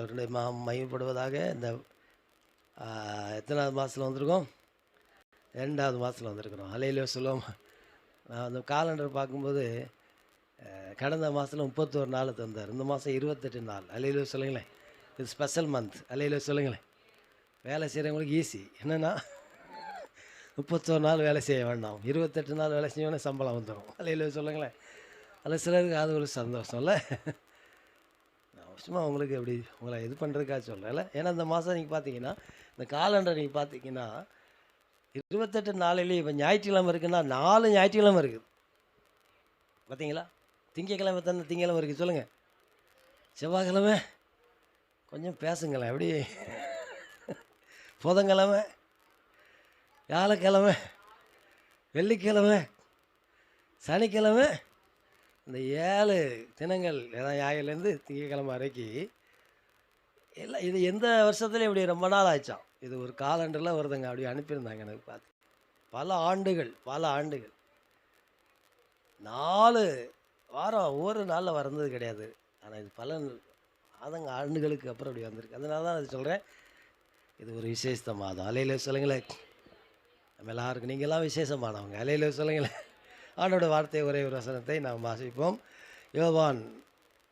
அவருடைய மையப்படுவதாக. இந்த எத்தனாவது மாதத்தில் வந்திருக்கோம்? 2வது மாதத்தில் வந்திருக்கிறோம். அலையிலே சொல்லுவோம். நான் அந்த காலண்டர் பார்க்கும்போது கடந்த மாதத்தில் 31 நாள் தந்தார். இந்த மாதம் 28 நாள். அலையிலே சொல்லுங்களேன். இது ஸ்பெஷல் மந்த். அலையிலே சொல்லுங்களேன். வேலை செய்கிறவங்களுக்கு ஈஸி. என்னென்னா 31 நாள் வேலை செய்ய வேண்டாம், 28 நாள் வேலை செய்யணும், சம்பளம் வந்துடும். அலையிலே சொல்லுங்களேன். அதில் சிலருக்கு அது ஒரு சந்தோஷம் இல்லை. சும்மா உங்களுக்கு எப்படி உங்களை இது பண்ணுறதுக்காக சொல்லலை. ஏன்னா இந்த மாதம் நீங்கள் பார்த்தீங்கன்னா, இந்த காலண்டர் நீங்கள் பார்த்தீங்கன்னா 28 நாளிலேயே இப்போ ஞாயிற்றுக்கிழமை இருக்குன்னா 4 ஞாயிற்றுக்கிழமை இருக்குது. பார்த்தீங்களா? திங்கக்கிழமை தானே திங்கக்கிழமை இருக்குது சொல்லுங்கள். செவ்வாய்க்கிழமை கொஞ்சம் பேசுங்களேன். எப்படி? புதன்கிழமை, வியாழக்கிழமை, வெள்ளிக்கிழமை, சனிக்கிழமை, இந்த 7 தினங்கள் ஞாயிறுலேருந்து திங்கக்கிழமை வரைக்கும் எல்லாம். இது எந்த வருஷத்துலையும் இப்படி ரொம்ப நாள் ஆயிடுச்சான். இது ஒரு காலண்டரில் வருதுங்க. அப்படி அனுப்பியிருந்தாங்க எனக்கு பார்த்து. பல ஆண்டுகள் 4 வாரம் ஒவ்வொரு நாளில் வந்தது கிடையாது. ஆனால் இது பல ஆண்டுகளுக்கு அப்புறம் அப்படி வந்திருக்கு. அதனால தான் அது சொல்கிறேன், இது ஒரு விசேஷ மாதம். அலையிலே சொல்லுங்களேன். நம்ம எல்லாருக்கும் நீங்கள்லாம் விசேஷமானவங்க. அலையிலே சொல்லுங்களேன். ஆண்டோட வார்த்தை ஒரே ஒரு வசனத்தை நாம் வாசிப்போம். யோவான்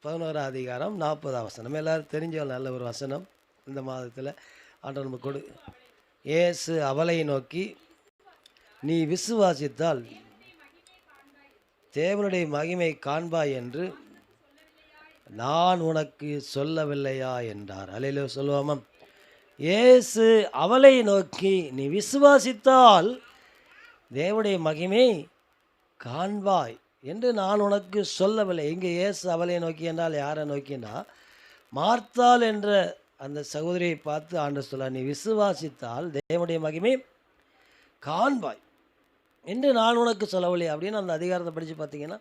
11 அதிகாரம் 40 வசனம். நம்ம எல்லோரும் தெரிஞ்ச நல்ல ஒரு வசனம். இந்த மாதத்தில் ஆண்டவர் நம்ம இயேசு அவளை நோக்கி, நீ விசுவாசித்தால் தேவனுடைய மகிமை காண்பாய் என்று நான் உனக்கு சொல்லவில்லையா என்றார். அல்லேலூயா சொல்லுவோமா? இயேசு அவளை நோக்கி, நீ விசுவாசித்தால் தேவனுடைய மகிமை காண்பாய் என்று நான் உனக்கு சொல்லவில்லை. இங்கே இயேசு அவளை நோக்கி என்றால் யாரை நோக்கினா, மார்த்தாள் என்ற அந்த சகோதரியை பார்த்து ஆண்டவர் சொல்ல, நீ விசுவாசித்தால் தேவனுடைய மகிமை காண்பாய் என்று நான் உனக்கு சொல்லவில்லை அப்படின்னு அந்த அதிகாரத்தை படித்து பார்த்தீங்கன்னா,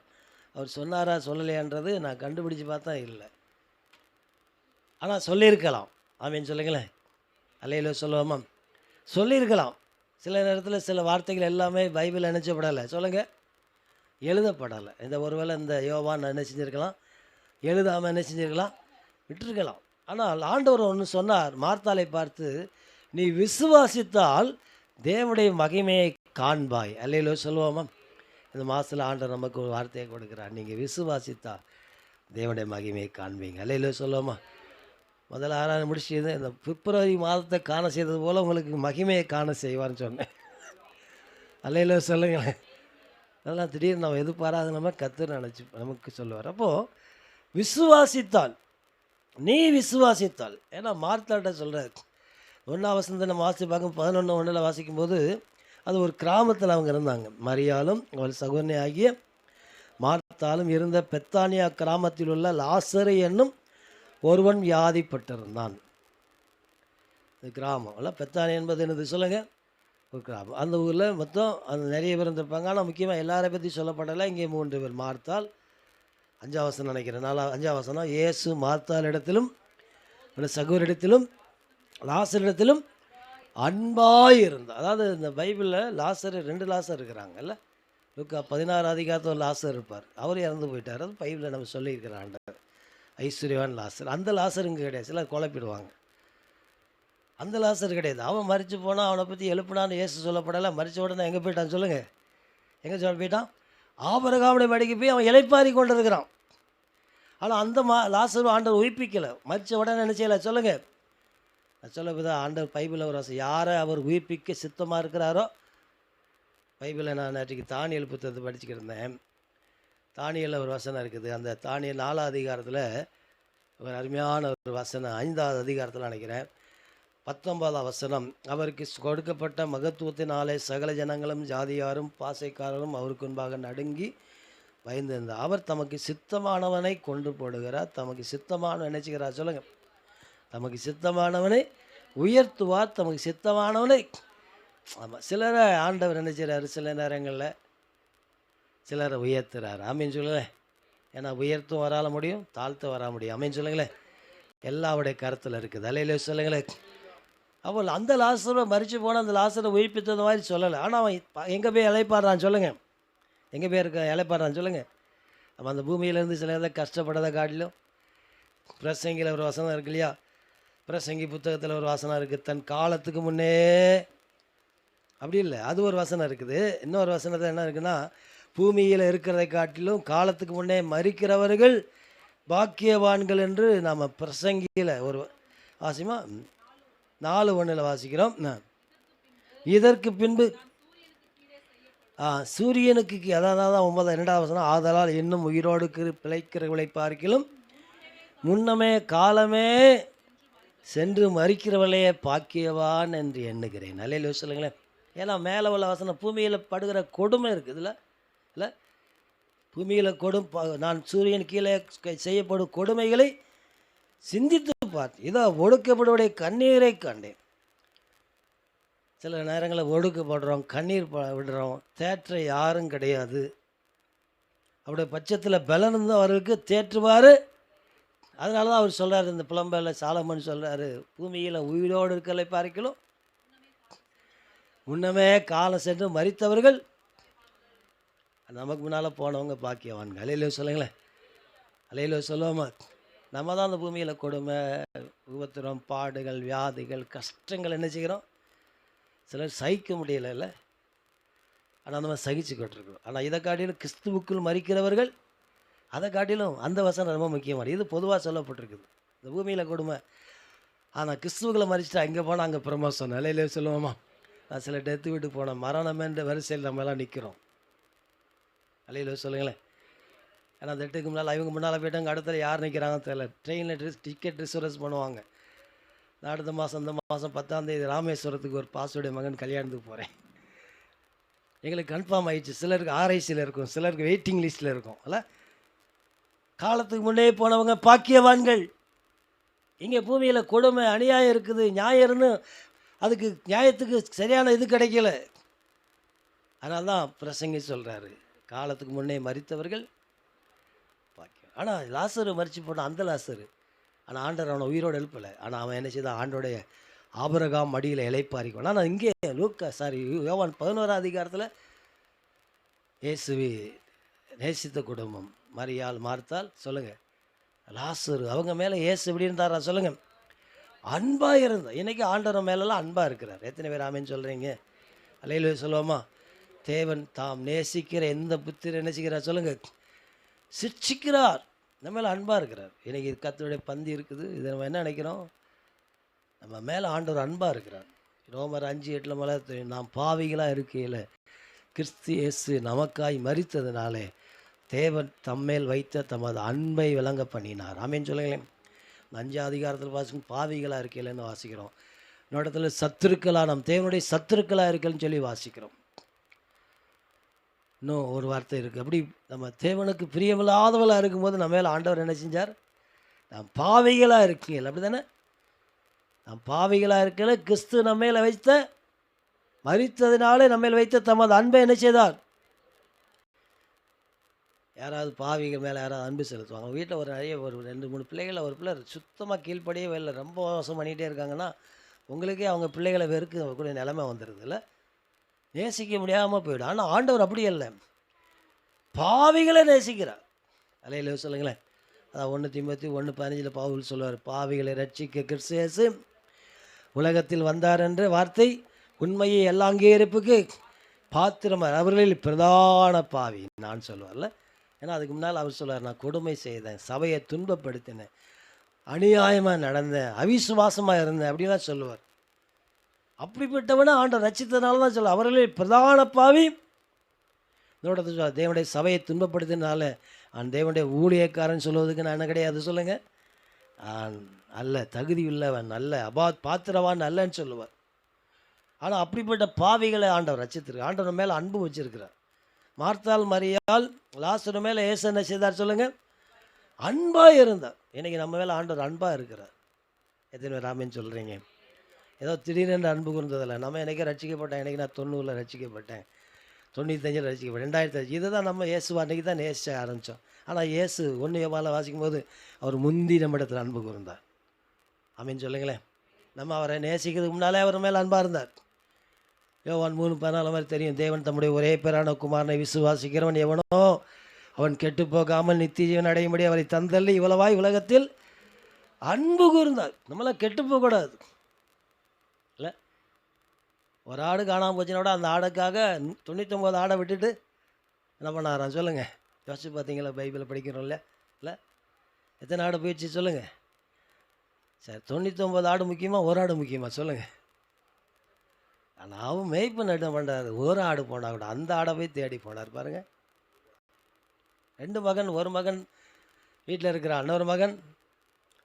அவர் சொன்னாரா சொல்லலையான்றது நான் கண்டுபிடிச்சு பார்த்தா இல்லை. ஆனால் சொல்லியிருக்கலாம். ஆமீன் சொல்லுங்களேன். அல்லேலூயா சொல்லுவோமா? சொல்லியிருக்கலாம். சில நேரத்தில் சில வார்த்தைகள் எல்லாமே பைபிள் நினைச்சப்படலை. சொல்லுங்கள், எழுதப்படலை. இந்த ஒருவேளை இந்த யோவான் என்ன செஞ்சுருக்கலாம், எழுதாமல் என்ன செஞ்சுருக்கலாம், விட்டுருக்கலாம். ஆனால் ஆண்டவர் ஒன்று சொன்னார். மார்த்தாளை பார்த்து, நீ விசுவாசித்தால் தேவனுடைய மகிமையை காண்பாய். அல்லேலூயா சொல்லுவோமா? இந்த மாதத்தில் ஆண்டவர் நமக்கு ஒரு வார்த்தையை கொடுக்குறார். நீங்கள் விசுவாசித்தால் தேவனுடைய மகிமையை காண்பீங்க. அல்லேலூயா சொல்லுவோமா? முதல்ல 6 முடிச்சது இந்த பிப்ரவரி மாதத்தை காண செய்தது போல் உங்களுக்கு மகிமையை காண செய்வார்னு சொன்னேன். அல்லேலூயா சொல்லுங்களேன். அதெல்லாம் திடீர்னு நம்ம எதிர்பாராத நம்ம கர்த்தர் நினச்சி நமக்கு சொல்லுவார். அப்போது விசுவாசித்தால், நீ விசுவாசித்தால். ஏன்னா மார்த்தாட்ட சொல்கிறார். 1 வசனத்தை நம்ம வாசி பார்க்கும் 11:1 வாசிக்கும்போது, அது ஒரு கிராமத்தில் அவங்க இருந்தாங்க. மரியாளும் அவள் சகோதரி ஆகிய மார்த்தாலும் இருந்த பெத்தானியா கிராமத்தில் உள்ள லாசரு என்னும் ஒருவன் வியாதிப்பட்டிருந்தான். இந்த கிராமம் இல்லை, பெத்தானி என்பது என்னது சொல்லுங்கள், ஒரு கிராமம். அந்த ஊரில் மொத்தம் அந்த நிறைய பேர் இருந்திருப்பாங்க. ஆனால் முக்கியமாக எல்லாரை பற்றி சொல்லப்படலை. இங்கே 3 பேர். மார்த்தாள், 5 வசனம் நினைக்கிறேன், 5 வசனம். இயேசு மார்த்தாள் இடத்திலும் சகோதரிடத்திலும் லாசரிடத்திலும் அன்பாய் இருந்தார். அதாவது இந்த பைபிளில் லாசர் 2 லாசர் இருக்கிறாங்கல்ல. லூக்கா 16 அதிகாரத்தில் ஒரு லாசர் இருப்பார். அவர் இறந்து போயிட்டார். அது பைபிளில் நம்ம சொல்லியிருக்கிற ஆண்டவர். ஐஸ்வர்யவான் லாசர். அந்த லாசர் இங்கே கிடையாது. சிலர் குழப்பிடுவாங்க. அந்த லாசர் கிடையாது. அவன் மரித்து போனால் அவனை பற்றி எழுப்பினான்னு இயேசு சொல்லப்படலை. மரித்த உடனே எங்கே போயிட்டான் சொல்லுங்கள்? எங்கே சொல்ல போயிட்டான்? ஆபிரகாமுடைய மடிக்கு போய் அவன் இளைப்பாரி கொண்டு இருக்கிறான். ஆனால் அந்த லாசரும் ஆண்டவர் உயிர்ப்பிக்கலை. மரித்த உடனே என்ன செய்யலை சொல்லுங்கள்? நான் சொல்ல போதான் ஆண்டவர் பைபிளில் ஒரு வசனம், யாரை அவர் உயிர்ப்பிக்க சித்தமாக இருக்கிறாரோ, பைபிளில் நான் நேற்றுக்கு தானியேல் புத்தகத்தை படிச்சுக்கிட்டு இருந்தேன். தானியேலில் ஒரு வசனம் இருக்குது. அந்த தானியேல் 4 அதிகாரத்தில் ஒரு அருமையான ஒரு வசனம், 5வது அதிகாரத்தில் நினைக்கிறேன், 19 வசனம். அவருக்கு கொடுக்கப்பட்ட மகத்துவத்தினாலே சகல ஜனங்களும் ஜாதியாரும் பாசைக்காரரும் அவருக்கு முன்பாக நடுங்கி பயந்திருந்தார். அவர் தமக்கு சித்தமானவனை கொண்டு போடுகிறார். தமக்கு சித்தமானவன் நினைச்சுக்கிறார் சொல்லுங்கள். தமக்கு சித்தமானவனை உயர்த்துவார். தமக்கு சித்தமானவனை, ஆமாம், சிலரை ஆண்டவர் நினைச்சிறாரு. சில நேரங்களில் சிலரை உயர்த்துறாரு. ஆமீன் சொல்லுங்களேன். ஏன்னா உயர்த்தும் வரால முடியும், தாழ்த்து வர முடியும். ஆமீன் சொல்லுங்களேன். எல்லாவுடைய கருத்தில் இருக்குது. அல்லேலூயா சொல்லுங்களேன். அவள் அந்த லாசரை மரித்து போனால் அந்த லாசரை உயிர்ப்பித்தது மாதிரி சொல்லலை. ஆனால் அவன் எங்கே போய் இளைப்பாடுறான் சொல்லுங்கள்? எங்கே போய் இருக்க இளைப்பாடுறான் சொல்லுங்கள்? நம்ம அந்த பூமியிலேருந்து சில இதை கஷ்டப்பட்டதை காட்டிலும் பிரசங்கில ஒரு வசனம் இருக்கு இல்லையா, பிரசங்கி புத்தகத்தில் ஒரு வசனம் இருக்குது, தன் காலத்துக்கு முன்னே. அப்படி இல்லை, அது ஒரு வசனம் இருக்குது. இன்னொரு வசனத்தில் என்ன இருக்குன்னா, பூமியில் இருக்கிறதை காட்டிலும் காலத்துக்கு முன்னே மரிக்கிறவர்கள் பாக்கியவான்கள் என்று நாம் பிரசங்கியில் ஒரு வாசிமா 4:1 வாசிக்கிறோம். இதற்கு பின்பு சூரியனுக்கு அதாவது 2வது வசனம், ஆதலால் இன்னும் உயிரோடு பிழைக்கிறவர்களை பார்க்கிலும் முன்னமே காலமே சென்று மறிக்கிறவளையே பாக்கியவான் என்று எண்ணுகிறேன். அல்லேலூயா சொல்லுங்களேன். ஏன்னா மேலே உள்ள வசனம் பூமியில் படுகிற கொடுமை இருக்குதுல்ல, இல்லை பூமியில் நான் சூரியன் கீழே செய்யப்படும் கொடுமைகளை சிந்தித்து பார்த்து இதோ ஒடுக்கப்படுவடைய கண்ணீரை கண்டேன். சில நேரங்களில் ஒடுக்கப்படுறோம், கண்ணீர் விடுறோம், தேற்ற யாரும் கிடையாது. அவருடைய பட்சத்தில் பலன் தான் அவருக்கு தேற்றுவார். அதனால தான் அவர் சொல்கிறார், இந்த புலம்பெயர்ல சாலமன் சொல்கிறாரு, பூமியில் உயிரோடு இருக்கலை பார்க்கலாம் முன்னமே காலம் சென்று மரித்தவர்கள் நமக்கு முன்னால் போனவங்க பாக்கியவான்கள். அல்லேலூயா சொல்லுங்களேன். அல்லேலூயா சொல்லுவோமா. நம்ம தான் அந்த பூமியில் கொடுமை, உபத்திரம், பாடுகள், வியாதிகள், கஷ்டங்கள் என்ன செய்கிறோம். சிலர் சகிக்க முடியல, ஆனால் நம்ம சகிச்சுக்கிட்டுருக்கோம். ஆனால் இதை காட்டிலும் கிறிஸ்துவுக்குள் மரிக்கிறவர்கள், அதை காட்டிலும் அந்த வசனம் ரொம்ப முக்கியமானது. இது பொதுவாக சொல்லப்பட்டிருக்குது, இந்த பூமியில் கொடுமை. ஆனால் கிறிஸ்துவுக்களை மறிச்சுட்டு அங்கே போனால் அங்கே ப்ரமோஷன். நிலையிலே சொல்லுவோமா. நான் சில டெத்து வீட்டு போனோம், மரணமென்ற வரிசையில் நம்ம எல்லாம் நிற்கிறோம். அலையில சொல்லுங்களேன். ஏன்னா அந்த டெட்டுக்கு முன்னால் இவங்க முன்னால் போயிட்டாங்க, அடுத்த யார் நிற்கிறாங்கன்னு தெரியல. ட்ரெயினில் டிக்கெட் ரிசர்வேஷன் பண்ணுவாங்க. நான் அடுத்த மாதம் இந்த மாதம் 10ஆம் தேதி ராமேஸ்வரத்துக்கு ஒரு பாசுடைய மகன் கல்யாணத்துக்கு போகிறேன். எங்களுக்கு கன்ஃபார்ம் ஆயிடுச்சு. சிலருக்கு ஆர்ஐசியில் இருக்கும், சிலருக்கு வெயிட்டிங் லிஸ்ட்டில் இருக்கும். அல்ல, காலத்துக்கு முன்னே போனவங்க பாக்கியவான்கள். இங்கே பூமியில் கொடுமை அநியாயம் இருக்குது, நியாயம்னு அதுக்கு நியாயத்துக்கு சரியான இது கிடைக்கல. அதனால தான் பிரசங்கி சொல்கிறாரு, காலத்துக்கு முன்னே மரித்தவர்கள் பாக்கியம். ஆனால் லாசரு மரித்து போனான், அந்த லாசரு. ஆனால் ஆண்டவர் அவனை உயிரோடு எழுப்பலை. ஆனால் அவன் என்ன செய்தான், ஆண்டோடைய ஆபிரகாம் மடியில் இளைப்பாரிக்கணும். ஆனால் இங்கே யோவான் 11ஆம் அதிகாரத்தில் இயேசுவை நேசித்த குடும்பம், மரியாள், மார்த்தாள், சொல்லுங்கள், லாசரு, அவங்க மேலே இயேசு எப்படி இருந்தாரா சொல்லுங்கள், அன்பாக இருந்தார். இன்றைக்கி ஆண்டவர் மேலெல்லாம் அன்பாக இருக்கிறார். எத்தனை பேர் ஆமேன்னு சொல்கிறீங்க. அல்லேலூயா சொல்லுவோமா. தேவன் தாம் நேசிக்கிற எந்த புத்திரரை நேசிக்கிறார் சொல்லுங்கள், சிட்சிக்கிறார். நம்ம மேலே அன்பாக இருக்கிறார். இன்றைக்கி கர்த்தருடைய பந்தி இருக்குது. இதை நம்ம என்ன நினைக்கிறோம், நம்ம மேலே ஆண்டவர் அன்பாக இருக்கிறார். ரோமர் 5:8 மேலே நாம் பாவிகளாக இருக்கையில் கிறிஸ்து இயேசு நமக்காய் மரித்ததுனாலே தேவன் தம்மேல் வைத்த தமது அன்பை விளங்க பண்ணினார். ஆமேன்னு சொல்லுங்களேன். 5ஆம் அதிகாரத்தில் வாசிக்கும் பாவிகளாக இருக்கையிலன்னு வாசிக்கிறோம். இன்னொரு இடத்துல சத்துருக்களாக, நம் தேவனுடைய சத்துருக்களாக இருக்கலன்னு சொல்லி வாசிக்கிறோம். இன்னும் ஒரு வார்த்தை இருக்குது. அப்படி நம்ம தேவனுக்கு பிரியமில்லாதவளாக இருக்கும்போது நம்ம மேலே ஆண்டவர் என்ன செஞ்சார், நாம் பாவிகளாக இருக்கீங்க, அப்படி தானே. நாம் பாவிகளாக இருக்கல கிறிஸ்து நம்ம மேலே வைத்த மரித்ததினாலே நம்ம மேல் வைத்த தமது அன்பை என்ன செய்தார். யாராவது பாவிகள் மேலே யாராவது அன்பு செலுத்துவாங்க. வீட்டில் ஒரு நிறைய ஒரு 2-3 பிள்ளைகளை, ஒரு பிள்ளை சுத்தமாக கீழ்ப்படியே இல்லை, ரொம்ப மோசம் பண்ணிகிட்டே இருக்காங்கன்னா உங்களுக்கே அவங்க பிள்ளைகளை வெறுக்கக்கூடிய நிலைமை வந்துடுது இல்லை, நேசிக்க முடியாமல் போயிடும். ஆனால் ஆண்டவர் அப்படி இல்லை, பாவிகளை நேசிக்கிறார். அல்லேலூயா சொல்லுங்களேன். அதான் 1 தீமோத்தேயு 1:15 பவுல் சொல்லுவார், பாவிகளை ரட்சிக்க கிறிஸ்து இயேசு உலகத்தில் வந்தார் என்ற வார்த்தை உண்மையை எல்லா அங்கீகரிப்புக்கு பாத்திரமார், அவர்களில் பிரதான பாவி நான் சொல்லுவார்ல. ஏன்னா அதுக்கு முன்னால் அவர் சொல்லுவார், நான் கொடுமை செய்தேன், சபையை துன்பப்படுத்தினேன், அநியாயமாக நடந்தேன், அவிசுவாசமாக இருந்தேன் அப்படின்லாம் சொல்லுவார். அப்படிப்பட்டவனை ஆண்டவர் ரட்சித்தனால தான் சொல்ல, அவர்களில் பிரதான பாவி இதோட சொல்ல, தேவனுடைய சபையை துன்பப்படுத்தினால நான் தேவனுடைய ஊழியக்காரன் சொல்லுவதுக்கு நான் என்ன கிடையாது சொல்லுங்கள், அல்ல தகுதி உள்ளவன் அல்ல, பாத்திரவான் அல்லன்னு சொல்லுவார். ஆனால் அப்படிப்பட்ட பாவிகளை ஆண்டவர் ரட்சித்திருக்கார். ஆண்டவர் மேலே அன்பு வச்சிருக்கிறார். மார்த்தாள் மரியாள் லாசரு மேலே இயேசு என்ன செய்தார் சொல்லுங்கள், அன்பாக இருந்தார். இன்றைக்கி நம்ம மேலே ஆண்டவர் அன்பாக இருக்கிறார். எத்தனை பேர் ராமேன்னு சொல்கிறீங்க. ஏதோ திடீரென்று அன்பு கூர்ந்ததில்லை. நம்ம எனக்கே ரசிக்கப்பட்டேன், எனக்கு நான் 90 ரசிக்கப்பட்டேன், 95 ரசிக்கப்பட்டேன், 2000 இதை தான் நம்ம இயேசு அன்றைக்கி தான் நேசிக்க ஆரம்பித்தோம். ஆனால் இயேசு 1 யோவானில் வாசிக்கும் போது அவர் முந்தி நம்ம இடத்துல அன்பு கூர்ந்தார். ஆமீன் சொல்லுங்களேன். நம்ம அவரை நேசிக்கிறதுக்கு முன்னாலே அவர் மேலே அன்பாக இருந்தார். யோவான் 3:14 மாதிரி தெரியும், தேவன் தம்முடைய ஒரே பேரான குமாரனை விசுவாசிக்கிறவன் எவனோ அவன் கெட்டு போகாமல் நித்திய ஜீவன் அடையும்படி அவரை தந்தள்ளி இவ்வளவாய் உலகத்தில் அன்பு கூர்ந்தார். நம்மளாம் கெட்டு போகக்கூடாது இல்லை. ஒரு ஆடு காணாமல் போச்சுன்னா கூட அந்த ஆடுக்காக 99 ஆடை விட்டுட்டு என்ன பண்ணாராம் சொல்லுங்கள். யோசிச்சு பார்த்தீங்களா? பைபிளை படிக்கிறோம் இல்லை இல்லை, எத்தனை ஆடு போயிடுச்சு சொல்லுங்கள். சரி, 99 ஆடு முக்கியமாக ஒரு ஆடு முக்கியமாக சொல்லுங்கள். ஆனால் அவன் மேய்ப்பன் என்ன பண்ணுறாரு, ஒரு ஆடு போனால் கூட அந்த ஆடை போய் தேடி போனார் பாருங்கள். 2 மகன், ஒரு மகன் வீட்டில் இருக்கிறான், இன்னொரு மகன்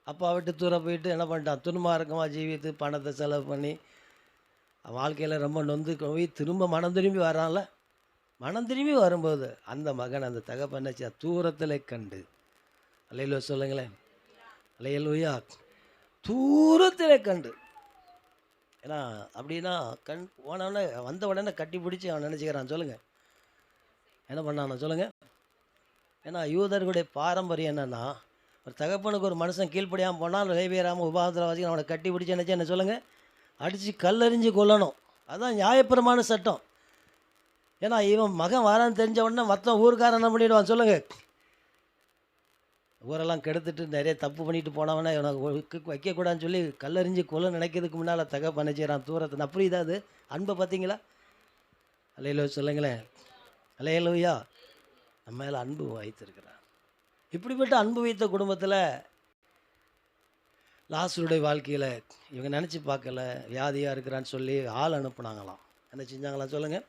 அப்பா விட்டு தூரம் போயிட்டு என்ன பண்ணிட்டான், துன்மார்க்கமாக ஜீவித்து பணத்தை செலவு பண்ணி வாழ்க்கையில் ரொம்ப நொந்து போய் திரும்ப மனம் திரும்பி வரான்ல. மனம் திரும்பி வரும்போது அந்த மகன் அந்த தகப்பன் தூரத்தில் கண்டு, அல்லேலூயா சொல்லுங்களேன், அல்லேலூயா, தூரத்தில் கண்டு. ஏன்னா அப்படின்னா கண் போனவொடனே வந்த உடனே கட்டி பிடிச்சி அவன் நினச்சிக்கிறான் சொல்லுங்கள். என்ன பண்ணானோ சொல்லுங்கள். ஏன்னா யூதர்களுடைய பாரம்பரியம் என்னென்னா, ஒரு தகப்பனுக்கு ஒரு மனுஷன் கீழ்ப்படியாமல் போனால் லேவியராமல் உபாதத்தில் வாசிக்க அவனை கட்டி பிடிச்சி என்ன சொல்லுங்கள், அடித்து கல்லறிஞ்சு கொல்லணும். அதுதான் நியாயப்பிரமாண சட்டம். ஏன்னா இவன் மகன் வரான்னு தெரிஞ்ச உடனே மற்ற ஊருக்காரன் என்ன பண்ணிவிடுவான் சொல்லுங்கள். ஊரெல்லாம் கெடுத்துட்டு நிறைய தப்பு பண்ணிட்டு போனவனே இவனை வைக்கக்கூடாதுன்னு சொல்லி கல்லறிஞ்சு கொல்ல நினைக்கிறதுக்கு முன்னால் தகப்பன் செய்கிறான் தூரத்தை. நான் புரியுதா? அது அன்பை பார்த்தீங்களா? அல்லேலூயா சொல்லுங்களேன், அல்லேலூயா. நம்ம மேலே அன்பு வைத்திருக்கிறான். இப்படிப்பட்ட அன்பு வைத்த குடும்பத்தில் லாசருடைய வாழ்க்கையில் இவங்க நினச்சி பார்க்கல, வியாதியாக இருக்கிறான்னு சொல்லி ஆள் அனுப்புனாங்களாம். என்ன செஞ்சாங்களாம் சொல்லுங்கள்.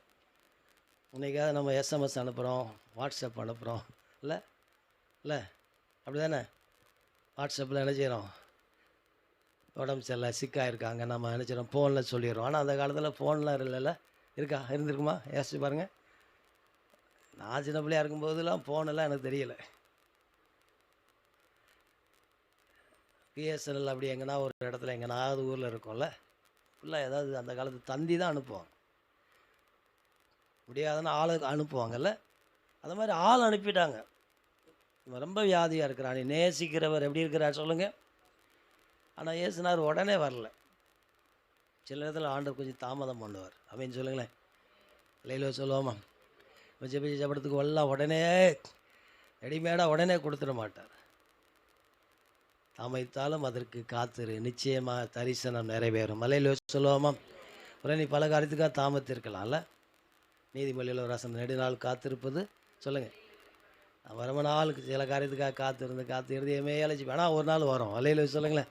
இன்றைக்காவது நம்ம எஸ்எம்எஸ் அனுப்புகிறோம், வாட்ஸ்அப் அனுப்புகிறோம் இல்லை இல்லை, அப்படி தானே? வாட்ஸ்அப்பில் என்ன செய்கிறோம், உடம்பு சரியில்லை சிக்காக இருக்காங்க, நம்ம என்ன செய்கிறோம் ஃபோனில் சொல்லிடுறோம். ஆனால் அந்த காலத்தில் ஃபோன்லாம் இல்லைல்ல, இருக்கா? இருந்திருக்குமா? யோசிச்சு பாருங்கள். நான் சின்ன பிள்ளையாக இருக்கும்போதெல்லாம் ஃபோனெல்லாம் எனக்கு தெரியலை. பிஎஸ்என்எல் அப்படி எங்கன்னா ஒரு இடத்துல எங்கேனாவது ஊரில் இருக்கோம்ல, ஃபுல்லாக ஏதாவது அந்த காலத்து தந்தி தான் அனுப்புவாங்க. முடியாதுன்னு ஆளு அனுப்புவாங்கல்ல, அந்த மாதிரி ஆள் அனுப்பிட்டாங்க. ரொம்ப வியாதியாக இருக்கிறான், நீ நேசிக்கிறவர் எப்படி இருக்கிறார் சொல்லுங்கள். ஆனால் இயேசுனார் உடனே வரல. சில நேரத்தில் ஆண்டவர் கொஞ்சம் தாமதம் பண்ணுவார் அப்படின்னு சொல்லுங்களேன். இல்லையில சொல்லுவோமா, ஜெபிச்சு ஜபடத்துக்கு எல்லாம் உடனே ரெடிமேடாக உடனே கொடுத்துட மாட்டார். தாமைத்தாலும் அதற்கு காத்திரு, நிச்சயமாக தரிசனம் நிறைவேறும். மலையில் சொல்லுவோமா, உடனே நீ பல காரியத்துக்காக தாமத்திருக்கலாம்ல. நீதிமொழியில் ஒரு வசனம், நெடுநாள் காத்திருப்பது சொல்லுங்கள். ரொம்ப நாளுக்கு சில காரியத்துக்காக காத்திருந்து எமையாலச்சு வேணால் ஒரு நாள் வரும். அலையில சொல்லுங்களேன்,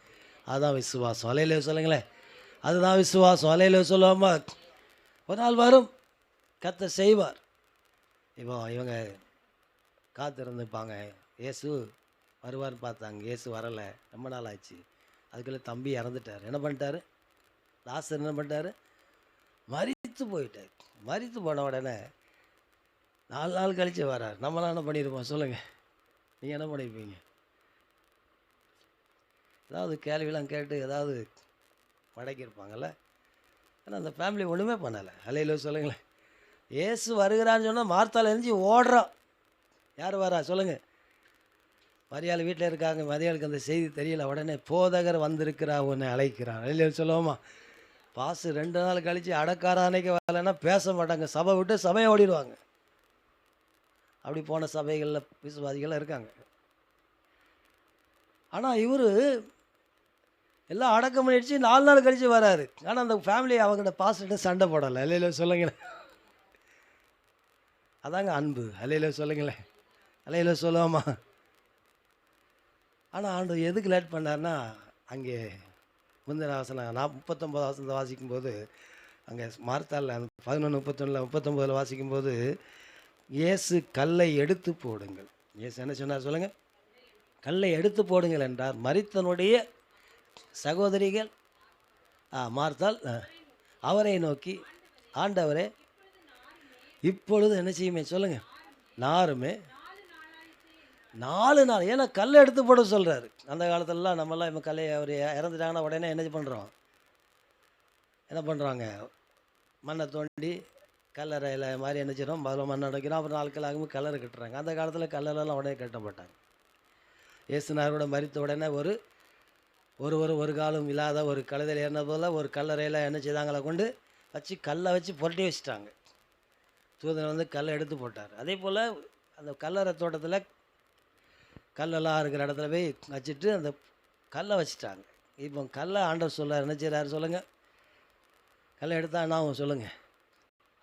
அதுதான் விசுவாசம். அலையில சொல்லுங்களேன், அதுதான் விசுவாசம். அலையில சொல்லுவோமா, ஒரு நாள் வரும், கர்த்தர் செய்வார். இப்போ இவங்க காத்திருந்துப்பாங்க, இயேசு வருவார்னு பார்த்தாங்க, இயேசு வரலை, ரொம்ப நாள் ஆச்சு. அதுக்குள்ளே தம்பி இறந்துட்டார். என்ன பண்ணிட்டாரு லாசர்? என்ன பண்ணிட்டாரு, மரித்து போயிட்டார். மரித்து போன உடனே 4 நாள் கழித்து வரார். நம்மளாம் என்ன பண்ணியிருப்போம் சொல்லுங்கள். நீங்கள் என்ன பண்ணியிருப்பீங்க? ஏதாவது கேள்வியெல்லாம் கேட்டு ஏதாவது படைக்கிருப்பாங்கல்ல. ஆனால் அந்த ஃபேமிலி ஒன்றுமே பண்ணலை. அலையில சொல்லுங்களேன். இயேசு வருகிறான்னு சொன்னால் மார்த்தால் எரிஞ்சு ஓடுறான். யார் வரா சொல்லுங்கள். மரியாதை வீட்டில் இருக்காங்க, மரியாளுக்கு அந்த செய்தி தெரியல. உடனே போதகர் வந்திருக்கிறா, உன்னை அழைக்கிறான். அலையில சொல்லுவோமா, பாசு 2 நாள் கழித்து அடக்கார அன்னைக்கு வரலைன்னா பேச மாட்டாங்க, சபை விட்டு சபையை ஓடிடுவாங்க. அப்படி போன சபைகளில் விசுவாசிகள் இருக்காங்க. ஆனால் இவர் எல்லாம் அடக்கம் பண்ணிடுச்சு, 4 நாள் கழித்து வராரு. ஆனால் அந்த ஃபேமிலி அவங்கள்ட்ட பாஸ்ட்டு சண்டை போடலை. அல்லையில சொல்லுங்களேன், அதாங்க அன்பு. அல்லையில சொல்லுங்களேன், அல்லையில சொல்லுவோமா. ஆனால் ஆண்டு எதுக்கு லேட் பண்ணார்னா, அங்கே முந்தின வசனம் 39 வசனத்தை வாசிக்கும்போது, அங்கே மார்த்தால் 11:31 39 வாசிக்கும்போது, இயேசு கல்லை எடுத்து போடுங்கள். இயேசு என்ன சொன்னார் சொல்லுங்கள், கல்லை எடுத்து போடுங்கள் என்றார். மரித்தனுடைய சகோதரிகள் மார்த்தால் அவரை நோக்கி, ஆண்டவரே இப்பொழுது என்ன செய்யுமே சொல்லுங்கள், நாருமே 4 நாள். ஏன்னா கல்லை எடுத்து போட சொல்கிறாரு. அந்த காலத்துலலாம் நம்மலாம் இப்போ கல்லை அவர் இறந்துட்டாங்கன்னா உடனே என்ன பண்ணுறோம், என்ன பண்ணுறாங்க, மண்ணை தோண்டி கல்லறையில் மாதிரி என்ன செய்கிறோம், முதல்ல மண் அடைக்கிறோம், அப்புறம் நாட்கள் ஆகும்போது கல்லறை கட்டுறாங்க. அந்த காலத்தில் கல்லறைலாம் உடனே கட்டப்பட்டாங்க. இயேசுனார் கூட மரித்த உடனே ஒரு காலம் இல்லாத ஒரு கழுதையில் ஏறின போல் ஒரு கல்லறையில் என்ன செய்தாங்களா கொண்டு வச்சு கல்லை வச்சு புரட்டி வச்சுட்டாங்க. தூதன் வந்து கல்லை எடுத்து போட்டார். அதே போல் அந்த கல்லறை தோட்டத்தில் கல்லெல்லாம் இருக்கிற இடத்துல போய் வச்சுட்டு அந்த கல்லை வச்சுட்டாங்க. இப்போ கல்லை ஆண்டவர் சொல்கிறார், என்ன செய்கிறாரு சொல்லுங்கள்? கல்லை எடுத்தா என்ன ஆகும் சொல்லுங்கள்?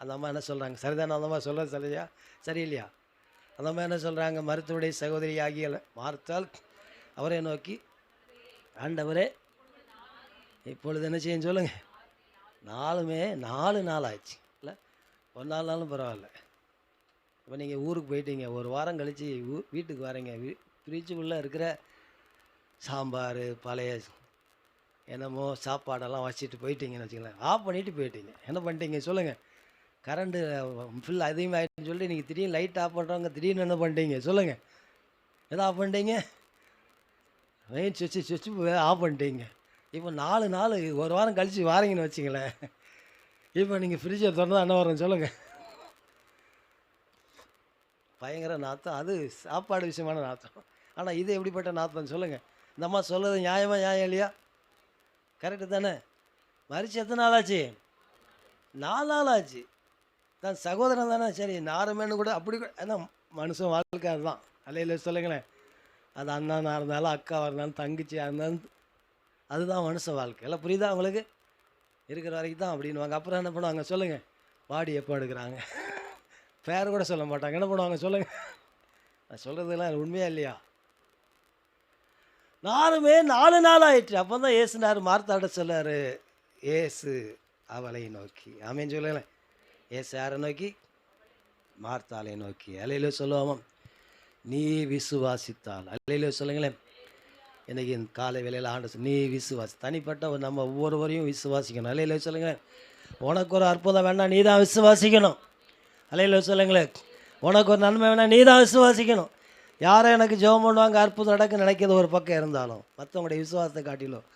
அந்த அம்மா என்ன சொல்கிறாங்க? சரிதானே அந்த அம்மா சொல்கிறது? சரியா சரியில்லையா? அந்த அம்மா என்ன சொல்கிறாங்க? மருத்துவடைய சகோதரி ஆகிய மார்த்தாள் அவரை நோக்கி, ஆண்டவரே இப்பொழுது என்ன செய்யும் சொல்லுங்கள்? 4 நாள் ஆச்சு இல்லை, 1 நாள்னாலும் பரவாயில்ல. இப்போ நீங்கள் ஊருக்கு போயிட்டீங்க, ஒரு வாரம் கழித்து வீட்டுக்கு வரீங்க. ஃப்ரிட்ஜுக்குள்ளே இருக்கிற சாம்பார் பழைய என்னமோ சாப்பாடெல்லாம் வச்சுட்டு போயிட்டீங்கன்னு வச்சுக்கலாம். ஆஃப் பண்ணிவிட்டு போயிட்டீங்க. என்ன பண்ணிட்டீங்க சொல்லுங்கள்? கரண்ட்டு ஃபுல் அதிகமாகிட்டுன்னு சொல்லிட்டு நீங்கள் திடீர்னு லைட் ஆஃப் பண்ணுறவங்க திடீர்னு என்ன பண்ணிட்டீங்க சொல்லுங்கள்? எதை ஆஃப் பண்ணிட்டீங்க? மெயின் சுவிட்சு ஆஃப் பண்ணிட்டீங்க. இப்போ 4 நாள் ஒரு வாரம் கழித்து வாரீங்கன்னு வச்சிங்களேன். இப்போ நீங்கள் ஃப்ரிட்ஜை திறந்தா என்ன வரும் சொல்லுங்கள்? பயங்கர நாற்றம். அது சாப்பாடு விஷயமான நாற்றம். ஆனால் இது எப்படிப்பட்ட நாற்றம் சொல்லுங்கள்? இந்த அம்மா சொல்கிறது நியாயம் இல்லையா? கரெக்டு தானே? மறிச்சு எத்தனை நாள் ஆச்சு? 4 நாள் ஆச்சு. தான் சகோதரன் தானே, சரி நாருமேனு கூட அப்படி கூட. ஏன்னா மனுஷன் வாழ்க்கை அதுதான். அல்லையில சொல்லுங்களேன். அது அண்ணனாக இருந்தாலும் அக்காவாக இருந்தாலும் தங்கச்சியாக இருந்தாலும் அதுதான் மனுஷ வாழ்க்கை. எல்லாம் புரியுதா உங்களுக்கு? இருக்கிற வரைக்கும் தான் அப்படின்வாங்க. அப்புறம் என்ன பண்ணுவாங்க சொல்லுங்கள்? பாடி எப்போ எடுக்கிறாங்க? பேர் கூட சொல்ல மாட்டாங்க. என்ன பண்ணுவாங்க சொல்லுங்கள்? நான் சொல்கிறதுலாம் உண்மையா இல்லையா? 4 நாள் ஆயிடுச்சு. அப்போ தான் ஏசுனார் மார்த்தாட்ட சொல்லார், ஏசு அவளை நோக்கி. ஆமேன்னு சொல்லுங்களேன். ஏசு யாரை நோக்கி? மார்த்தாளை நோக்கி. அல்லேலூயா சொல்லுவோமா? நீ விசுவாசித்தால். அல்லேலூயா சொல்லுங்களேன். இன்றைக்கி காலை வேளையில் ஆண்டு நீ விசுவாசி. தனிப்பட்ட நம்ம ஒவ்வொருவரையும் விசுவாசிக்கணும். அல்லேலூயா சொல்லுங்களேன். உனக்கு ஒரு அற்புதம் வேணால் நீ தான் விசுவாசிக்கணும். அல்லேலூயா சொல்லுங்களேன். உனக்கு ஒரு நன்மை வேணால் நீ தான் விசுவாசிக்கணும். யாரை எனக்கு ஜெபம் பண்ணுவாங்க அற்புதம் நடக்க நினைக்கிறது ஒரு பக்கம் இருந்தாலும், மற்றவங்களுடைய விசுவாசத்தை காட்டிலும்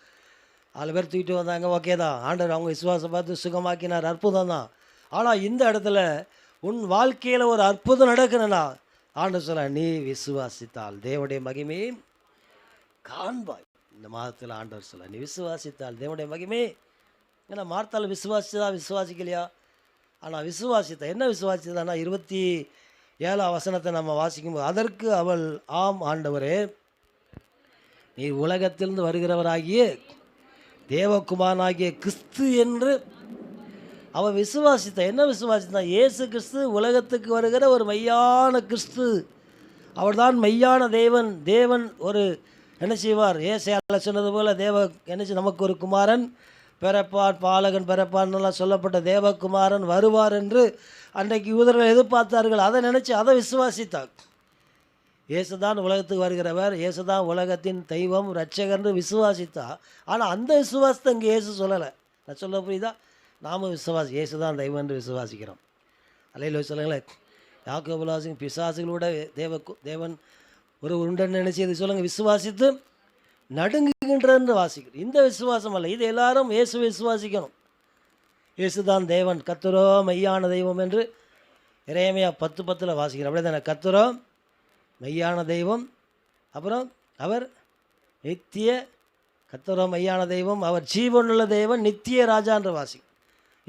4 பேர் தூக்கிட்டு வந்தாங்க, ஓகே தான். ஆண்டவர் அவங்க விசுவாசம் பார்த்து சுகமாக்கினார், அற்புதம் தான். ஆனால் இந்த இடத்துல உன் வாழ்க்கையில் ஒரு அற்புதம் நடக்கணும்னா ஆண்டவர் சொல்ல, நீ விசுவாசித்தால் தேவனுடைய மகிமையை காண்பாய். இந்த மாதத்தில் ஆண்டவர் சொல்ல, நீ விசுவாசித்தால் தேவனுடைய மகிமை. ஏன்னா மார்த்தாள் விசுவாசிக்கலையா? ஆனால் விசுவாசித்த என்ன விசுவாசித்தான்னா 27ஆம் வசனத்தை நம்ம வாசிக்கும்போது, அதற்கு அவள், ஆம் ஆண்டவரே, நீ உலகத்திலிருந்து வருகிறவராகிய தேவகுமாரனாகிய கிறிஸ்து என்று அவள் விசுவாசித்த. என்ன விசுவாசித்தா? இயேசு கிறிஸ்து உலகத்துக்கு வருகிற ஒரு மெய்யான கிறிஸ்து. அவர் தான் மெய்யான தேவன். தேவன் ஒரு என்ன செய்வார்? ஏசாயால சொன்னது போல் என்ன நமக்கு ஒரு குமாரன் பிறப்பார், பாலகன் பிறப்பார்னெல்லாம் சொல்லப்பட்ட தேவகுமாரன் வருவார் என்று அன்றைக்கு யூதர்கள் எதிர்பார்த்தார்கள். அதை நினச்சி அதை விசுவாசித்தார். இயேசுதான் உலகத்துக்கு வருகிறவர், இயேசுதான் உலகத்தின் தெய்வம் இரட்சகர்னு விசுவாசித்தா. ஆனால் அந்த விசுவாசத்தை இங்கே இயேசு சொல்லலை. நான் சொல்ல புரியுதா? நாம் இயேசுதான் தெய்வம் என்று விசுவாசிக்கிறோம். அல்லேலூயா சொல்லுங்களேன். யாக்கோபு பிசாசுகளோட தேவன் ஒரு உருண்டன் நினைச்சது சொல்லுங்கள், விசுவாசித்து நடுங்குகின்றன்னு வாசிக்கிறோம். இந்த விசுவாசம் அல்ல, இது எல்லாரும் இயேசு விசுவாசிக்கணும். இயேசுதான் தேவன், கர்த்தரோ மெய்யான தெய்வம் என்று எரேமியா 10:10 வாசிக்கிறோம். அப்படியே தானே? கர்த்தரோ மெய்யான தெய்வம், அப்புறம் அவர் நித்திய, கர்த்தரோ மெய்யான தெய்வம், அவர் ஜீவனுள்ள தெய்வம், நித்திய ராஜா என்று வாசிக்கிறோம்.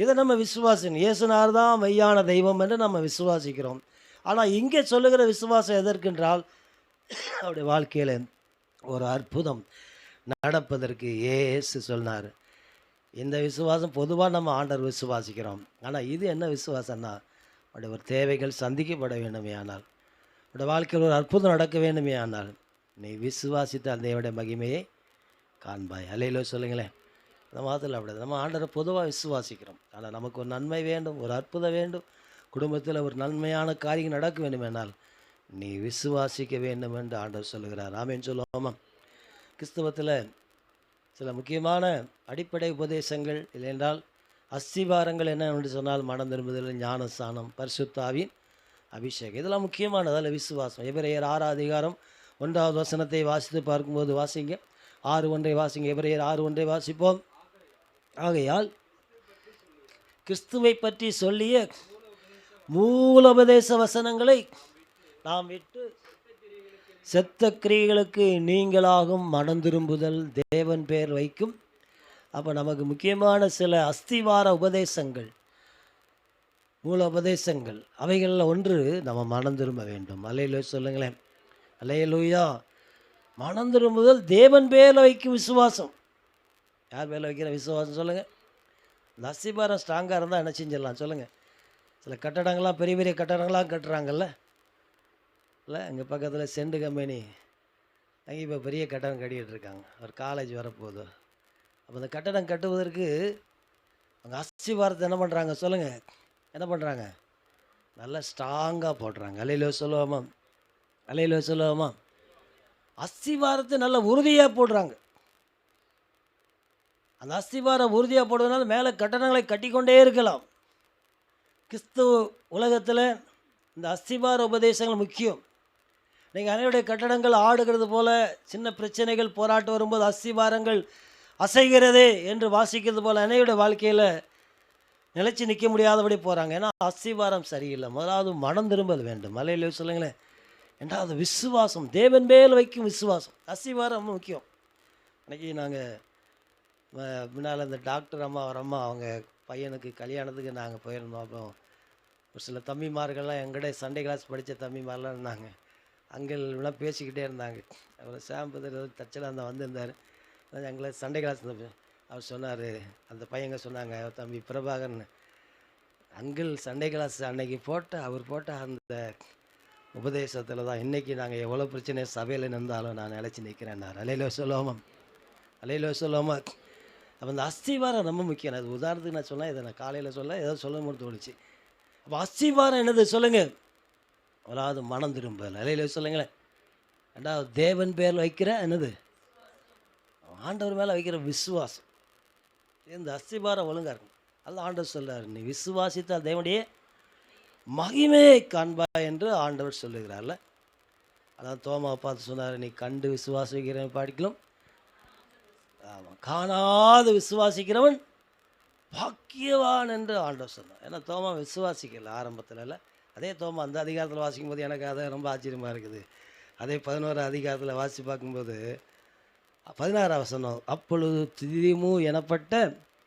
இதை நம்ம விசுவாசம், இயேசுனார் தான் மெய்யான தெய்வம் என்று நம்ம விசுவாசிக்கிறோம். ஆனால் இங்கே சொல்லுகிற விசுவாசம் எதற்கென்றால், அவருடைய வாழ்க்கையில் ஒரு அற்புதம் நடப்பதற்கு இயேசு சொன்னார். இந்த விசுவாசம் பொதுவாக நம்ம ஆண்டவர் விசுவாசிக்கிறோம். ஆனால் இது என்ன விசுவாசம்னா, அவருடைய ஒரு தேவைகள் சந்திக்கப்பட வேண்டுமே ஆனால், அவருடைய வாழ்க்கையில் ஒரு அற்புதம் நடக்க வேண்டுமே ஆனால், நீ விசுவாசித்த அந்த தேவனுடைய மகிமையை காண்பாய். அல்லேலூயா சொல்லுங்களேன். இந்த மாதத்தில் அப்படி நம்ம ஆண்டவரை பொதுவாக விசுவாசிக்கிறோம். ஆனால் நமக்கு ஒரு நன்மை வேண்டும், ஒரு அற்புதம் வேண்டும், குடும்பத்தில் ஒரு நன்மையான காரியம் நடக்க வேண்டுமென்றால் நீ விசுவாசிக்க வேண்டும் என்று ஆண்டவர் சொல்லுகிறார். ஆமென் சொல்லுவோமா? கிறிஸ்தவத்தில் சில முக்கியமான அடிப்படை உபதேசங்கள் இல்லையென்றால் அஸ்திவாரங்கள் என்ன என்று சொன்னால், மனம் திரும்புதல், ஞானஸ்தானம், பரிசுத்த ஆவியின் அபிஷேகம், இதெல்லாம் முக்கியமானது. அதில் விசுவாசம். எபிரேயர் 6:1 வசனத்தை வாசித்து பார்க்கும்போது வாசிங்க. 6:1 வாசிங்க. எபிரேயர் 6:1 வாசிப்போம். ஆகையால் கிறிஸ்துவை பற்றி சொல்லிய மூலோபதேச வசனங்களை நாம் விட்டு செத்த கிரியைகளுக்கு நீங்களாகும் மனம் திரும்புதல் தேவன் பேர் வைக்கும். அப்போ நமக்கு முக்கியமான சில அஸ்திவார உபதேசங்கள், மூல உபதேசங்கள், அவைகளில் ஒன்று நம்ம மனம் திரும்ப வேண்டும். அல்லேலூயா சொல்லுங்களேன். அல்லேலூயா. மனம் திரும்புதல் தேவன் மேல வைக்கும் விசுவாசம். யார் மேலே வைக்கிற விசுவாசம் சொல்லுங்கள்? இந்த அஸ்திபாரம் ஸ்ட்ராங்காக இருந்தால் என்ன செஞ்சிடலாம் சொல்லுங்கள்? சில கட்டடங்கள்லாம் பெரிய பெரிய கட்டடங்களாக கட்டுறாங்கல்ல, இல்லை எங்கள் பக்கத்தில் செண்டு கம்பெனி அங்கே இப்போ பெரிய கட்டடம் கட்டிக்கிட்டு இருக்காங்க. ஒரு காலேஜ் வரப்போகுது. அப்போ அந்த கட்டடம் கட்டுவதற்கு அவங்க அஸ்திபாரத்தை என்ன பண்ணுறாங்க சொல்லுங்கள்? என்ன பண்ணுறாங்க? நல்லா ஸ்ட்ராங்காக போடுறாங்க. அலையிலோ சொல்லுவோமா? அலையிலோ சொல்லுவோமா? அஸ்திபாரத்தை நல்லா உறுதியாக போடுறாங்க. அந்த அஸ்திபாரம் உறுதியாக போடுறதுனால மேலே கட்டடங்களை கட்டிக்கொண்டே இருக்கலாம். கிறிஸ்துவ உலகத்தில் இந்த அஸ்திபார உபதேசங்கள் முக்கியம். நீங்கள் அனைவருடைய கட்டடங்கள் ஆடுகிறது போல் சின்ன பிரச்சனைகள் போராட்டம் வரும்போது அஸ்திபாரங்கள் அசைகிறதே என்று வாசிக்கிறது போல் அனைவருடைய வாழ்க்கையில் நிலைச்சி நிற்க முடியாதபடி போகிறாங்க. ஏன்னா அஸ்திபாரம் சரியில்லை. முதலாவது மனம் திரும்பல் வேண்டும். மலையில சொல்லுங்களேன். ரெண்டாவது விசுவாசம், தேவன் மேல் வைக்கும் விசுவாசம். அஸ்திபாரம் ரொம்ப முக்கியம். அன்றைக்கி நாங்கள் முன்னால் இந்த டாக்டர் அம்மா ஒரு அம்மா அவங்க பையனுக்கு கல்யாணத்துக்கு நாங்கள் போயிருந்தோம். அப்புறம் ஒரு சில தம்பிமார்கள்லாம் எங்கள்கிட்ட சண்டே கிளாஸ் படித்த தம்பிமாரெலாம் இருந்தாங்க. அங்கெல்லாம் பேசிக்கிட்டே இருந்தாங்க. அவர் சாம்பதில் தச்சலாக இருந்தால் வந்திருந்தார். எங்களை சண்டே கிளாஸ் அவர் சொன்னார், அந்த பையங்க சொன்னாங்க, தம்பி பிரபாகரன் அங்கிள் சண்டே கிளாஸ் அன்னைக்கு அவர் போட்ட அந்த உபதேசத்தில் தான் இன்றைக்கி நாங்கள் எவ்வளோ பிரச்சனை சபையில் நின்றாலும் நான் நிலச்சி நிற்கிறேன்னார். அலையில சொல்லுவோமா? அலையில சொல்லுவோமா? அப்போ இந்த அஸ்திவாரம் ரொம்ப முக்கியம். அது உதாரணத்துக்கு நான் சொன்னேன், இதை நான் காலையில் சொல்ல ஏதோ சொல்ல முடியும் தோணுச்சு. அப்போ அஸ்திவாரம் என்னது சொல்லுங்கள்? அதாவது மனம் திரும்பல். அலையில சொல்லுங்களேன். ரெண்டாவது தேவன் பேர் வைக்கிற என்னது? ஆண்டவர் மேலே வைக்கிற விசுவாசம். இந்த அஸ்திபாரம் ஒழுங்காக இருக்கும். அதெல்லாம் ஆண்டவர் சொல்கிறார், நீ விசுவாசித்தால் தேவனுடைய மகிமையை காண்பா என்று ஆண்டவர் சொல்லுகிறார்ல. அதான் தோமாவை பார்த்து சொன்னார், நீ கண்டு விசுவாசிக்கிறவன் படிக்கலாம், ஆமாம் காணாது விசுவாசிக்கிறவன் பாக்கியவான் என்று ஆண்டவர் சொன்னார். ஏன்னா தோமா விசுவாசிக்கல ஆரம்பத்தில். இல்லை அதே தோமா அந்த அதிகாரத்தில் வாசிக்கும் போது எனக்கு அதை ரொம்ப ஆச்சரியமாக இருக்குது. அதே 11 அதிகாரத்தில் வாசி பார்க்கும்போது 16 வசனம், அப்பொழுது திதிமு எனப்பட்ட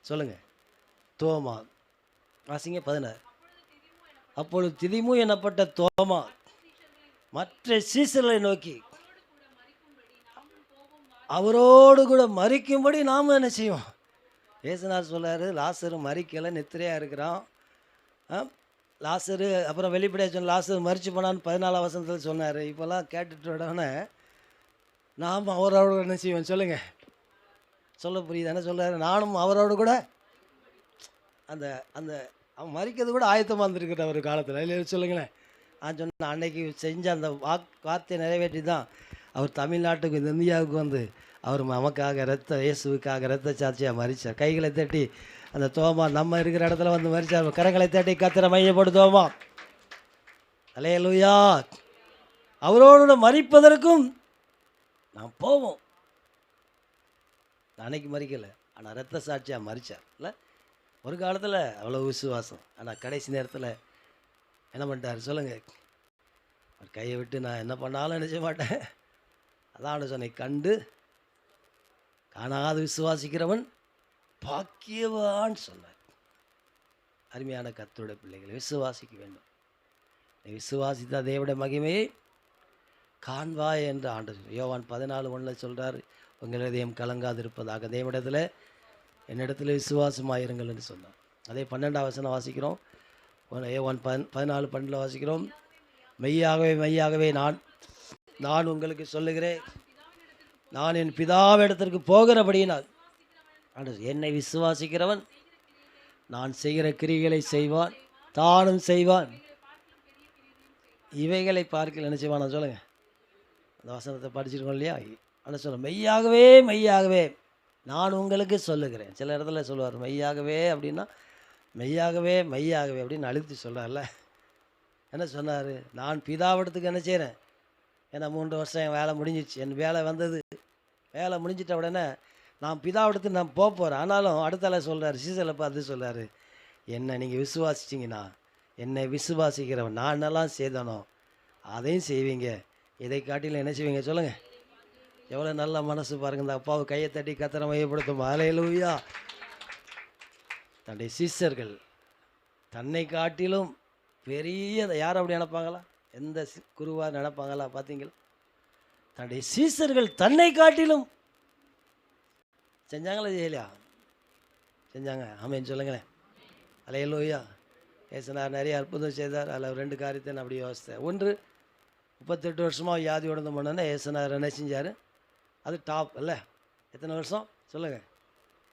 சொல்லுங்கள் தோமா வாசிங்க 16. அப்பொழுது திதிமு எனப்பட்ட தோமா மற்ற சீசர்களை நோக்கி அவரோடு கூட மறிக்கும்படி நாம் என்ன செய்வோம்? ஏசுநாதர் சொல்கிறாரு, லாசரு மறிக்கலை, நித்திரையாக இருக்கிறான். லாசரு அப்புறம் வெளிப்படையாக சொன்ன லாசரு மறிச்சு போனான்னு 14 வசனத்தில் சொன்னார். இப்போல்லாம் கேட்டுட்டு உடனே நாம் அவரோடு என்ன செய்வோம் சொல்லுங்கள்? சொல்ல புரியுது என்ன சொல்கிறாரு? நானும் அவரோடு கூட அந்த அந்த அவன் மறிக்கிறது கூட ஆயத்தமாக இருந்திருக்கிற ஒரு காலத்தில் இல்லை சொல்லுங்களேன். நான் சொன்னேன், அன்னைக்கு செஞ்ச அந்த வார்த்தையை நிறைவேற்றி தான் அவர் தமிழ்நாட்டுக்கு இந்த இந்தியாவுக்கு வந்து அவர் நமக்காக இயேசுவுக்காக இரத்த சாட்சியாக மறித்தார். கைகளை தட்டி அந்த தோமா நம்ம இருக்கிற இடத்துல வந்து மறிச்சார். கரங்களை தட்டி கத்திர மையப்படு தோமா. அல்லேலூயா. அவரோடு மறிப்பதற்கும் நான் போவோம். அன்னைக்கு மறிக்கலை, ஆனால் இரத்த சாட்சியாக மறித்தார். இல்லை ஒரு காலத்தில் அவ்வளோ விசுவாசம். ஆனால் கடைசி நேரத்தில் என்ன பண்ணிட்டார் சொல்லுங்கள்? அவர் கையை விட்டு நான் என்ன பண்ணாலும் நினைச்ச மாட்டேன். அதான் சொன்னை கண்டு காணாது விசுவாசிக்கிறவன் பாக்கியவான் சொன்னார். அருமையான கர்த்தருடைய பிள்ளைகளை விசுவாசிக்க வேண்டும். நீ விசுவாசித்த தேவனுடைய மகிமையை காண்பாய் என்று ஆண்டவர் யோவான் 14:1 சொல்கிறார், உங்கள் இதயம் கலங்காது இருப்பதாக தேவனிடத்தில் என்னிடத்தில் விசுவாசமாயிருங்கள் என்று சொன்னார். அதே 12 வசனம் வாசிக்கிறோம். யோவான் 14:12 வாசிக்கிறோம், மெய்யாகவே மெய்யாகவே நான் உங்களுக்கு சொல்லுகிறேன், நான் என் பிதாவிடத்திற்கு போகிறபடியினால் என்னை விசுவாசிக்கிறவன் நான் செய்கிற கிரிகளை செய்வான், தானும் செய்வான், இவைகளை பார்க்கல என்ன செய்வான் சொல்லுங்கள்? அந்த வசனத்தை படிச்சிருக்கோம் இல்லையா? ஆனால் சொல்ல மெய்யாகவே மெய்யாகவே நான் உங்களுக்கு சொல்லுகிறேன். சில இடத்துல சொல்லுவார் மெய்யாகவே அப்படின்னா மெய்யாகவே மெய்யாகவே அப்படின்னு அழுத்தி சொல்கிறார்ல. என்ன சொன்னார்? நான் பிதாவிடத்துக்கு என்ன செய்கிறேன்? ஏன்னா 3 வருஷம் என் வேலை முடிஞ்சிச்சு, என் வேலை வந்தது, வேலை முடிஞ்சிட்ட உடனே நான் பிதாவிடத்துக்கு நான் போகிறேன். ஆனாலும் அடுத்தால சொல்கிறார், சீசலை பார்த்து சொல்கிறார், என்னை நீங்கள் விசுவாசிச்சிங்கன்னா, என்னை விசுவாசிக்கிறவன் நான் என்னெல்லாம் செய்தனோ அதையும் செய்வீங்க, இதை காட்டிலும் என்ன செய்வீங்க சொல்லுங்கள்? எவ்வளோ நல்ல மனசு பாருங்கள். இந்த அப்பாவை கையை தட்டி கத்திர மையப்படுத்தும். அல்லேலூயா. தன்னுடைய சீசர்கள் தன்னை காட்டிலும் பெரிய யார் அப்படி நினைப்பாங்களா? எந்த குருவாக நினைப்பாங்களா? பார்த்தீங்களா? தன்னுடைய சீசர்கள் தன்னை காட்டிலும் செஞ்சாங்களா செய்யலையா? செஞ்சாங்க. ஆமேன்னு சொல்லுங்களேன். அல்லேலூயா. ஏசுனார் நிறைய அற்புதம் செய்தார். அதில் 2 காரியத்தை நான் அப்படி யோசித்தேன். ஒன்று, 38 வருஷமாக வியாதியோட இருந்தோம்னா ஏசுனார் என்ன செஞ்சார்? அது டாப் இல்லை. எத்தனை வருஷம் சொல்லுங்கள்?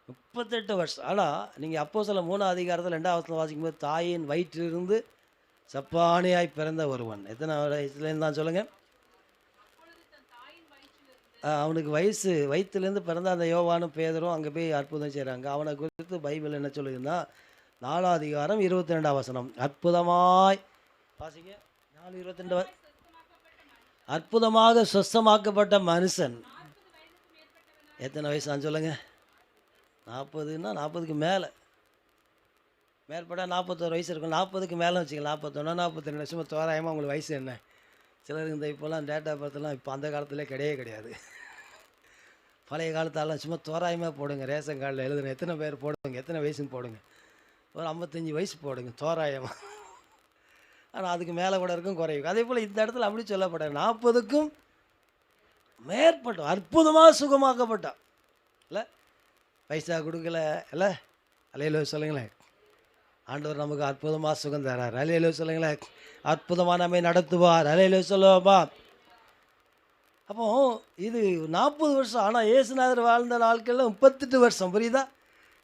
38 வருஷம். ஆனால் நீங்கள் அப்போஸ்தலர் 3ஆம் அதிகாரத்தில் 2ஆம் வசனம் வாசிக்கும்போது தாயின் வயிற்றிலிருந்து சப்பானியாய் பிறந்த ஒருவன் எத்தனை வயசுலேருந்து தான் சொல்லுங்கள்? அவனுக்கு வயிற்றுலேருந்து பிறந்த அந்த யோவானும் பேதரும் அங்கே போய் அற்புதம் செய்கிறாங்க. அவனை குறித்து பைபிள் என்ன சொல்லுதுன்னா 4ஆம் அதிகாரம் 22ஆம் வசனம், அற்புதமாய் வாசிங்க. 4:22 அற்புதமாக சுஸ்தமாக்கப்பட்ட மனுஷன் எத்தனை வயசு நான் சொல்லுங்கள்? 40ன்னா 40க்கு மேலே, மேற்பட 41 வயசு இருக்கும். 40க்கு மேலே வச்சுக்கலாம். 41 42 வருஷமாக தோராயமாக உங்களுக்கு வயசு என்ன? சிலருக்கு இந்த இப்போலாம் டேட் ஆஃப் பர்த்லாம் இப்போ அந்த காலத்தில் கிடையாது. பழைய காலத்தாலாம் சும்மா தோராயமாக போடுங்க. ரேஷன் கார்டில் எழுதுன எத்தனை பேர் போடுங்க, எத்தனை வயசுன்னு போடுங்க. ஒரு 55 வயசு போடுங்க தோராயமாக. ஆனால் அதுக்கு மேலே கூட இருக்கும், குறையும். அதே போல் இந்த இடத்துல அப்படி சொல்லப்பட்ட 40க்கும் மேற்பட்டோம் அற்புதமாக சுகமாக்கப்பட்டான் இல்லை? பைசா கொடுக்கல இல்லை? அல்லேலூயா சொல்லுங்களேன். ஆண்டவர் நமக்கு அற்புதமாக சுகம் தரார். அல்லேலூயா சொல்லுங்களேன். அற்புதமாக நம்மை நடத்துவார். அல்லேலூயா சொல்லுவோமா? அப்போ இது 40 வருஷம். ஆனால் இயேசுநாதர் வாழ்ந்த நாட்களில் 38 வருஷம். புரியுதா?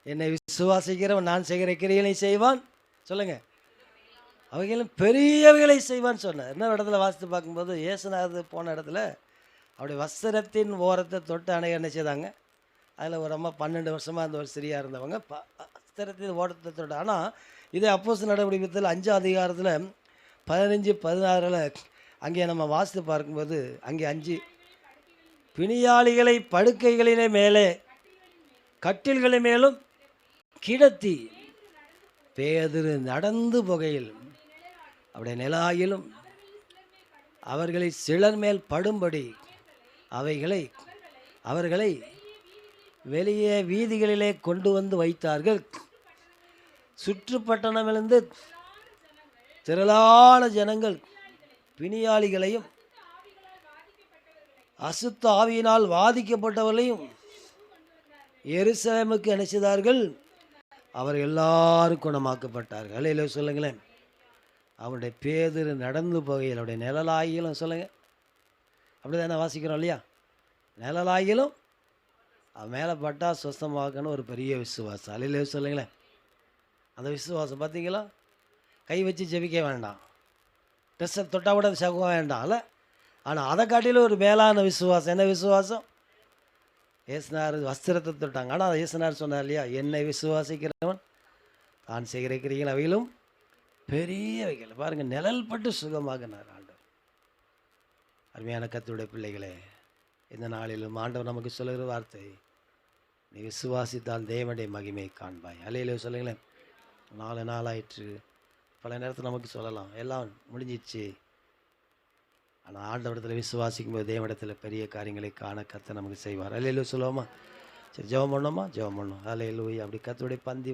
என்னை விசுவாசிக்கிறவன் நான் செய்கிற கிரியைகளை செய்வான். சொல்லுங்கள். அவைகளும் பெரியவைகளை செய்வான்னு சொன்னார். என்ன இடத்துல வாசித்து பார்க்கும்போது இயேசுநாதர் போன இடத்துல அப்படி வஸ்திரத்தின் ஓரத்தை தொட்டு அணைய என்ன செய்தாங்க? அதில் ஒரு அம்மா 12 வருஷமாக அந்த ஒரு சிறியாக இருந்தவங்க வஸ்திரத்தின் ஓரத்தை தொட்டு. ஆனால் இதே அப்போஸ்தலர் நடவடிக்கையில் 5ஆம் அதிகாரத்தில் 15, 16 அங்கே நம்ம வாசித்து பார்க்கும்போது அங்கே 5 பிணியாளிகளை படுக்கைகளிலே மேலே கட்டில்களின் மேலும் கிடத்தி பேதுரு நடந்து போகையில் அவருடைய நிலாயிலும் அவர்களை சிலர் மேல் படும்படி அவர்களை வெளியே வீதிகளிலே கொண்டு வந்து வைத்தார்கள். சுற்றுப்பட்டணமிலிருந்து திரளான ஜனங்கள் பிணியாளிகளையும் அசுத்த ஆவியினால் பாதிக்கப்பட்டவர்களையும் எருசலேமுக்கு அனுப்பிச்சார்கள். அவர் எல்லாரும் குணமாக்கப்பட்டார்கள். அல்லேலூயா சொல்லுங்களேன். அவருடைய பேதுரு நடந்து போகையில் அவருடைய நிழலாகிலும் சொல்லுங்கள். அப்படி தானே வாசிக்கிறோம் இல்லையா? நிழலாகிலும் அவன் மேலே பட்டால் சுஸ்தமாகணும் ஒரு பெரிய விசுவாசம். அல்லேலூயா சொல்லுங்களேன். அந்த விசுவாசம் பார்த்தீங்களா? கை வச்சு ஜெபிக்க வேண்டாம், ட்ரெஸ்ஸை தொட்டால் கூட சகுவ வேண்டாம் இல்லை. ஆனால் அதை காட்டிலும் ஒரு மேலான விசுவாசம். என்ன விசுவாசம்? இயேசுநாதர் வஸ்திரத்தை தொட்டாங்க. ஆனால் இயேசுநாதர் சொன்னார் இல்லையா, என்னை விசுவாசிக்கிறவன் தான் செய்கிற கிரியைகள் அவைகளும் பெரியவைகள். பாருங்கள், நிழல் பட்டு சுகமாகினார் ஆண்டவர். அருமையான கர்த்தருடைய பிள்ளைகளே, இந்த நாளிலும் ஆண்டவர் நமக்கு சொல்லுகிற வார்த்தை, நீ விசுவாசித்தால் தேவனுடைய மகிமை காண்பாய். அல்லேலூயா சொல்லுங்களேன். 4 நாளாயிற்று. பல நேரத்தில் நமக்கு சொல்லலாம் எல்லாம் முடிஞ்சிச்சு. ஆனால் ஆண்டவரிடத்தில் விசுவாசிக்கும் போது தேவனிடத்தில் பெரிய காரியங்களை காண கர்த்தர் நமக்கு செய்வார். அல்லேலூயா சொல்லுவோமா? சரி, ஜெபம் பண்ணோமா? ஜெபம் பண்ணோம். அல்லேலூயா. அப்படி கர்த்தருடைய பந்தி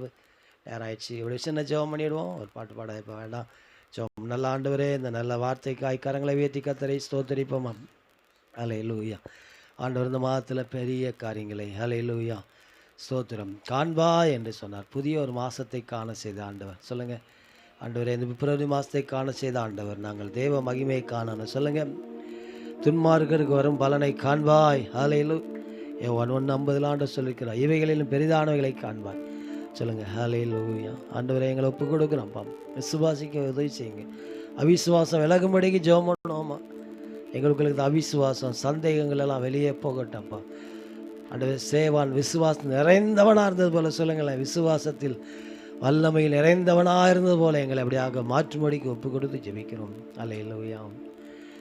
நேரம் ஆயிடுச்சு. இப்படி சின்ன ஜெபம் பண்ணிவிடுவோம். ஒரு பாட்டு பாட இப்போ வேண்டாம். ஜெபம். நல்ல ஆண்டவரே, இந்த நல்ல வார்த்தைக்காய் கரங்களை உயர்த்தி கர்த்தரை ஸ்தோத்திரிப்போமா? அல்லேலூயா. ஆண்டவர் இந்த மாதத்தில் பெரிய காரியங்களை அல்லேலூயா ஸ்தோத்திரம் காண்பா என்று சொன்னார். புதிய ஒரு மாதத்தை காண செய்த ஆண்டவர். சொல்லுங்கள். ஆண்டவரே, இந்த பிப்ரவரி மாதத்தை காண செய்த ஆண்டவர், நாங்கள் தேவ மகிமையை காணணும். சொல்லுங்கள். துன்மார்க்கருக்கு வரும் பலனை காண்பாய். ஹல்லேலூயா. யோவான் 1:50 ஆண்டு சொல்லியிருக்கிறார், இவைகளிலும் பெரிதானவைகளை காண்பாய். சொல்லுங்கள். ஹல்லேலூயா. ஆண்டவரை எங்களை ஒப்பு கொடுக்குறோம்ப்பா. விசுவாசிக்க உதவி செய்யுங்க. அவிசுவாசம் விலகும்படிக்கு ஜெபம் பண்ணோமா? எங்களுக்கு அவிசுவாசம் சந்தேகங்கள் எல்லாம் வெளியே போகட்டப்பா. ஆண்டவர் சேவான் விசுவாசம் நிறைந்தவனாக இருந்தது போல சொல்லுங்களேன். விசுவாசத்தில் வல்லமையில் நிறைந்தவனாக இருந்தது போல எங்களை அப்படியாக மாற்றும்படிக்கு ஒப்பு கொடுத்து ஜெபிக்கிறோம். அல்லேலூயா.